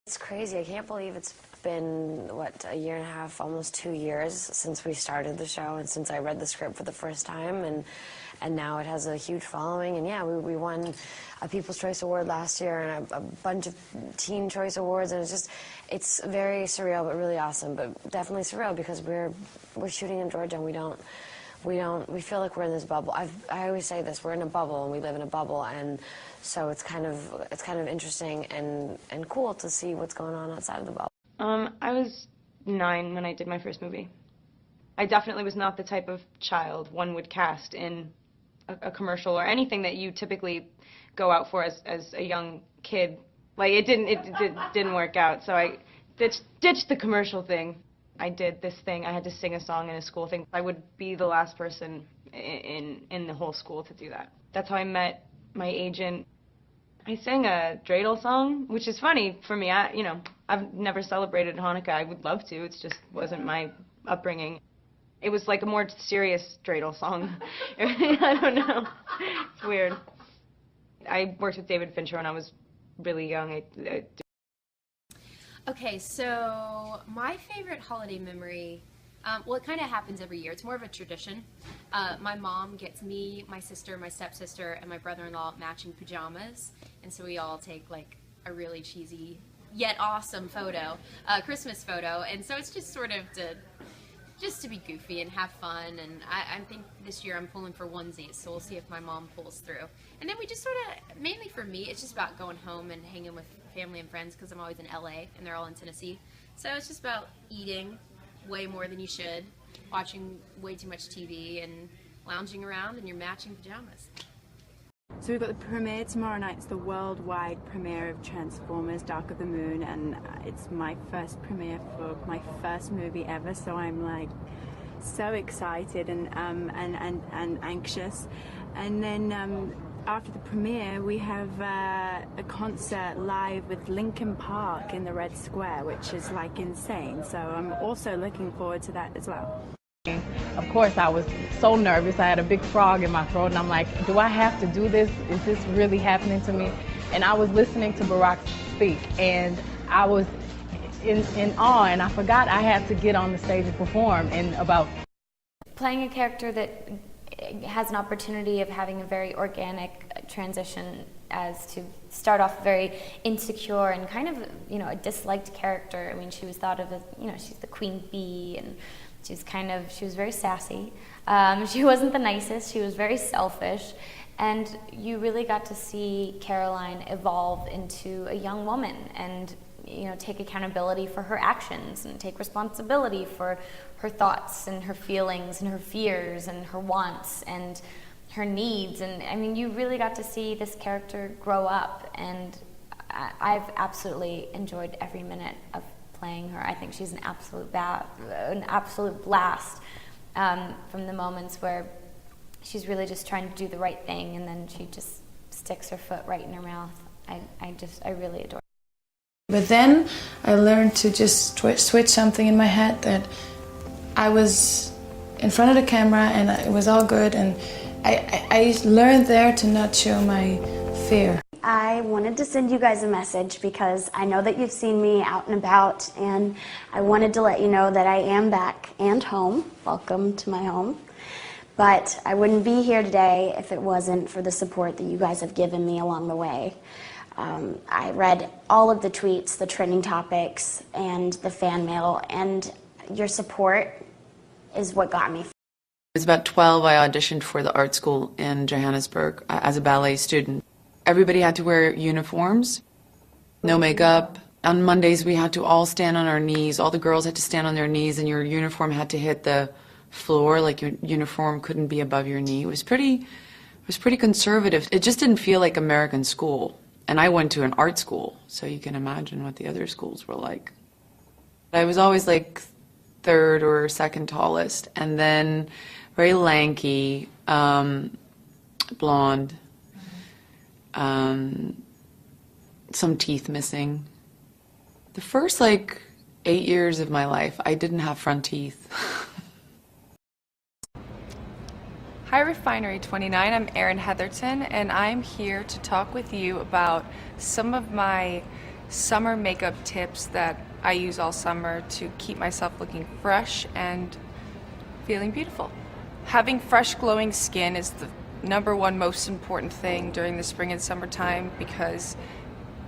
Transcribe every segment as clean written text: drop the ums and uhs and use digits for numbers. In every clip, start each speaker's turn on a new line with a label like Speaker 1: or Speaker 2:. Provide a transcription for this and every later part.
Speaker 1: It's crazy. I can't believe it's been, what, a year and a half, almost 2 years since we started the show and since I read the script for the first time, and now it has a huge following. And yeah, we won a People's Choice Award last year and a bunch of Teen Choice Awards, and it's very surreal but really awesome, but definitely surreal because we're shooting in Georgia and we feel like we're in this bubble. I always say this, we're in a bubble and we live in a bubble, and so it's kind of interesting and cool to see what's going on outside of the bubble.
Speaker 2: I was 9 when I did my first movie. I definitely was not the type of child one would cast in a commercial or anything that you typically go out for as a young kid. Like, it didn't work out, so I ditched the commercial thing. I did this thing. I had to sing a song in a school thing. I would be the last person in the whole school to do that. That's how I met my agent. I sang a dreidel song, which is funny for me. I've never celebrated Hanukkah. I would love to. It just wasn't my upbringing. It was like a more serious dreidel song. I don't know. It's weird. I worked with David Fincher when I was really young.
Speaker 3: Okay, so my favorite holiday memory, well, it kind of happens every year. It's more of a tradition. My mom gets me, my sister, my stepsister, and my brother-in-law matching pajamas, and so we all take like a really cheesy yet awesome photo, Christmas photo, and so it's just sort of just to be goofy and have fun. And I think this year I'm pulling for onesies, so we'll see if my mom pulls through. And then we just sort of, mainly for me, it's just about going home and hanging with family and friends because I'm always in LA and they're all in Tennessee. So it's just about eating way more than you should, watching way too much TV, and lounging around in your matching pajamas.
Speaker 4: So we've got the premiere tomorrow night. It's the worldwide premiere of Transformers: Dark of the Moon, and it's my first premiere for my first movie ever, so I'm like so excited and anxious. And then after the premiere we have a concert live with Linkin Park in the Red Square, which is like insane, so I'm also looking forward to that as well.
Speaker 5: Of course, I was so nervous. I had a big frog in my throat, and I'm like, do I have to do this? Is this really happening to me? And I was listening to Barack speak, and I was in awe, and I forgot I had to get on the stage and perform. And about
Speaker 6: playing a character that has an opportunity of having a very organic transition, as to start off very insecure and kind of, a disliked character. I mean, she was thought of as, she's the queen bee, and she was very sassy. She wasn't the nicest. She was very selfish. And you really got to see Caroline evolve into a young woman and, take accountability for her actions and take responsibility for her thoughts and her feelings and her fears and her wants and her needs. And I mean, you really got to see this character grow up, and I've absolutely enjoyed every minute of playing her. I think she's an absolute blast, from the moments where she's really just trying to do the right thing, and then she just sticks her foot right in her mouth. I really adore her.
Speaker 7: But then I learned to just switch something in my head, that I was in front of the camera and it was all good, and I learned there to not show my fear.
Speaker 8: I wanted to send you guys a message because I know that you've seen me out and about, and I wanted to let you know that I am back and home. Welcome to my home. But I wouldn't be here today if it wasn't for the support that you guys have given me along the way. I read all of the tweets, the trending topics, and the fan mail, and your support is what got me.
Speaker 9: I was about 12. I auditioned for the art school in Johannesburg as a ballet student. Everybody had to wear uniforms, no makeup. On Mondays we had to all stand on our knees. All the girls had to stand on their knees, and your uniform had to hit the floor. Like, your uniform couldn't be above your knee. It was pretty conservative. It just didn't feel like American school. And I went to an art school, so you can imagine what the other schools were like. I was always like third or second tallest, and then very lanky, blonde. Some teeth missing. The first 8 years of my life, I didn't have front teeth.
Speaker 10: Hi Refinery 29, I'm Erin Heatherton, and I'm here to talk with you about some of my summer makeup tips that I use all summer to keep myself looking fresh and feeling beautiful. Having fresh, glowing skin is the #1 most important thing during the spring and summertime because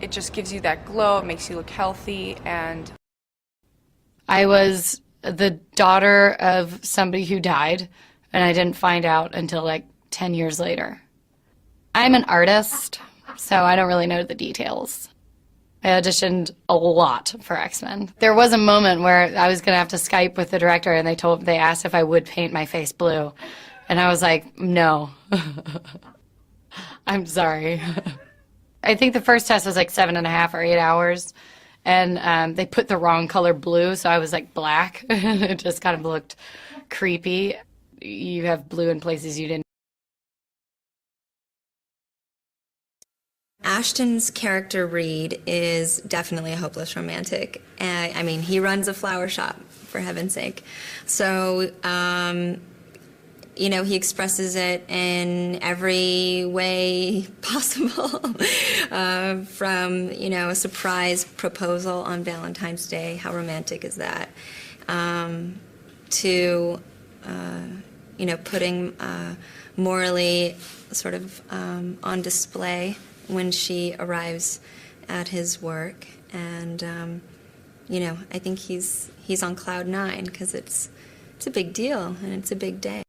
Speaker 10: it just gives you that glow, it makes you look healthy, and
Speaker 11: I was the daughter of somebody who died, and I didn't find out until like 10 years later. I'm an artist, so I don't really know the details. I auditioned a lot for X-Men. There was a moment where I was going to have to Skype with the director, and they asked if I would paint my face blue. And I was like, no. I'm sorry. I think the first test was like 7.5 or 8 hours. And they put the wrong color blue, so I was like black. It just kind of looked creepy. You have blue in places you didn't.
Speaker 12: Ashton's character Reed is definitely a hopeless romantic. I mean, he runs a flower shop, for heaven's sake. So, you know, he expresses it in every way possible. From, you know, a surprise proposal on Valentine's Day, how romantic is that? To, you know, putting morally sort of on display when she arrives at his work. And, you know, I think he's on cloud 9 because it's a big deal and it's a big day.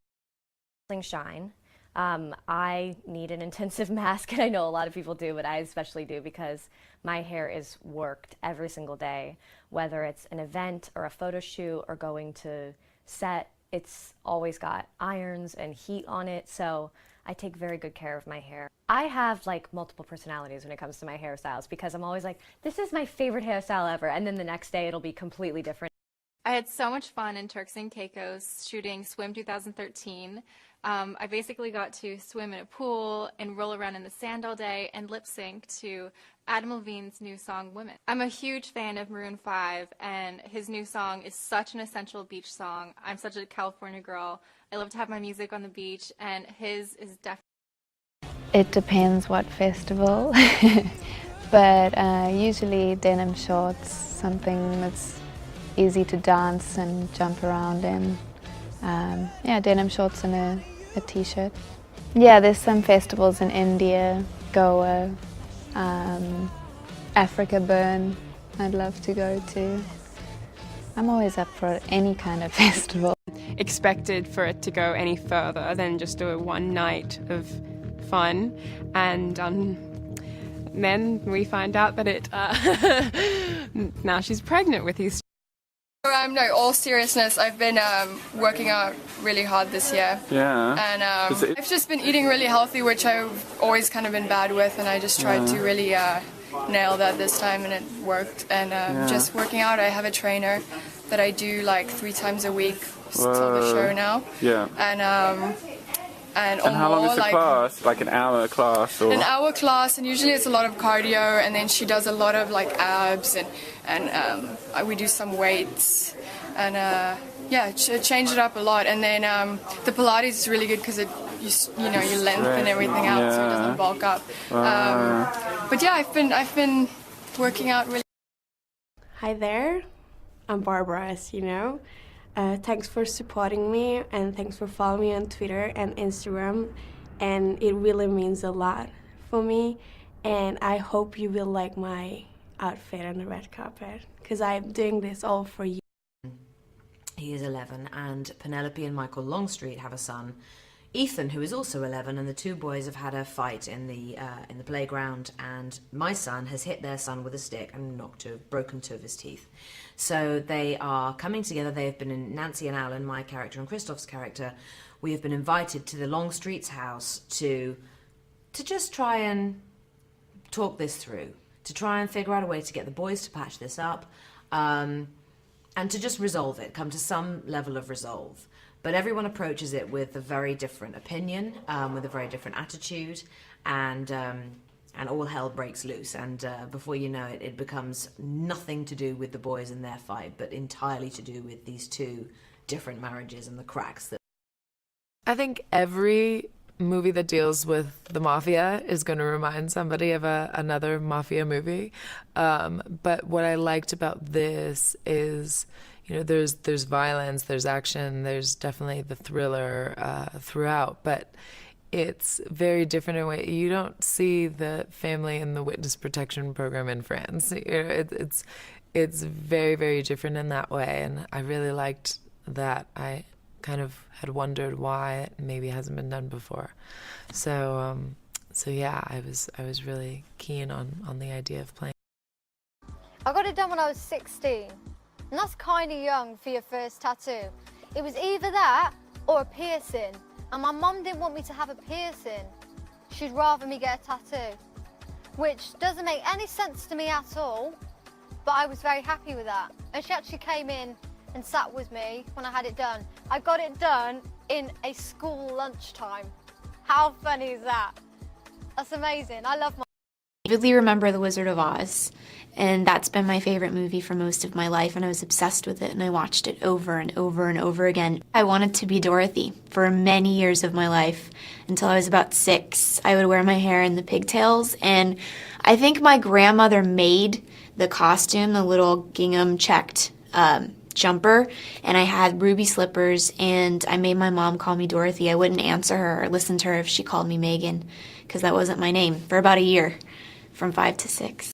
Speaker 13: Shine. I need an intensive mask, and I know a lot of people do, but I especially do because my hair is worked every single day. Whether it's an event or a photo shoot or going to set, it's always got irons and heat on it, so I take very good care of my hair. I have like multiple personalities when it comes to my hairstyles because I'm always like, this is my favorite hairstyle ever, and then the next day it'll be completely different.
Speaker 14: I had so much fun in Turks and Caicos shooting Swim 2013. I basically got to swim in a pool and roll around in the sand all day and lip sync to Adam Levine's new song, Women. I'm a huge fan of Maroon 5, and his new song is such an essential beach song. I'm such a California girl. I love to have my music on the beach, and his is definitely...
Speaker 15: It depends what festival, but usually denim shorts, something that's easy to dance and jump around in. Yeah, denim shorts and a t-shirt. Yeah, there's some festivals in India, Goa, Africa Burn I'd love to go to. I'm always up for any kind of festival.
Speaker 16: Expected for it to go any further than just a one night of fun, and then we find out that it now she's pregnant with these.
Speaker 10: No, all seriousness, I've been working out really hard this year.
Speaker 17: Yeah.
Speaker 10: And I've just been eating really healthy, which I've always kind of been bad with, and I just tried to really nail that this time, and it worked. And just working out, I have a trainer that I do like 3 times a week till the show now.
Speaker 17: Yeah.
Speaker 10: And
Speaker 17: how long is the class? Like an hour class? Or?
Speaker 10: An hour class, and usually it's a lot of cardio, and then she does a lot of like abs, and we do some weights, and yeah, change it up a lot. And then the Pilates is really good because you know you lengthen everything out so it doesn't bulk up. But yeah, I've been working out really.
Speaker 18: Hi there, I'm Barbara, as you know. Thanks for supporting me, and thanks for following me on Twitter and Instagram, and it really means a lot for me, and I hope you will like my outfit on the red carpet, because I'm doing this all for you.
Speaker 19: He is 11, and Penelope and Michael Longstreet have a son, Ethan, who is also 11, and the two boys have had a fight in the playground, and my son has hit their son with a stick and broken 2 of his teeth. So they are coming together. They have been in Nancy and Alan, my character, and Christoph's character. We have been invited to the Longstreet's house to just try and talk this through, to try and figure out a way to get the boys to patch this up, and to just resolve it, come to some level of resolve. But everyone approaches it with a very different opinion, with a very different attitude, and all hell breaks loose. And before you know it, it becomes nothing to do with the boys and their fight, but entirely to do with these 2 different marriages and the cracks that.
Speaker 20: I think every movie that deals with the mafia is going to remind somebody of another mafia movie. But what I liked about this is, you know, there's violence, there's action, there's definitely the thriller throughout, but it's very different in a way. You don't see the family in the witness protection program in France. You know, it's very, very different in that way, and I really liked that. I kind of had wondered why it maybe hasn't been done before. So yeah, I was really keen on the idea of playing.
Speaker 21: I got it done when I was 16, and that's kind of young for your first tattoo. It was either that or a piercing, and my mum didn't want me to have a piercing. She'd rather me get a tattoo, which doesn't make any sense to me at all, but I was very happy with that. And she actually came in and sat with me when I had it done. I got it done in a school lunchtime. How funny is that? That's amazing. I love my...
Speaker 22: I vividly remember The Wizard of Oz, and that's been my favorite movie for most of my life, and I was obsessed with it, and I watched it over and over and over again. I wanted to be Dorothy for many years of my life, until I was about 6. I would wear my hair in the pigtails, and I think my grandmother made the costume, the little gingham checked jumper, and I had ruby slippers, and I made my mom call me Dorothy. I wouldn't answer her or listen to her if she called me Megan, because that wasn't my name, for about a year, from 5 to 6.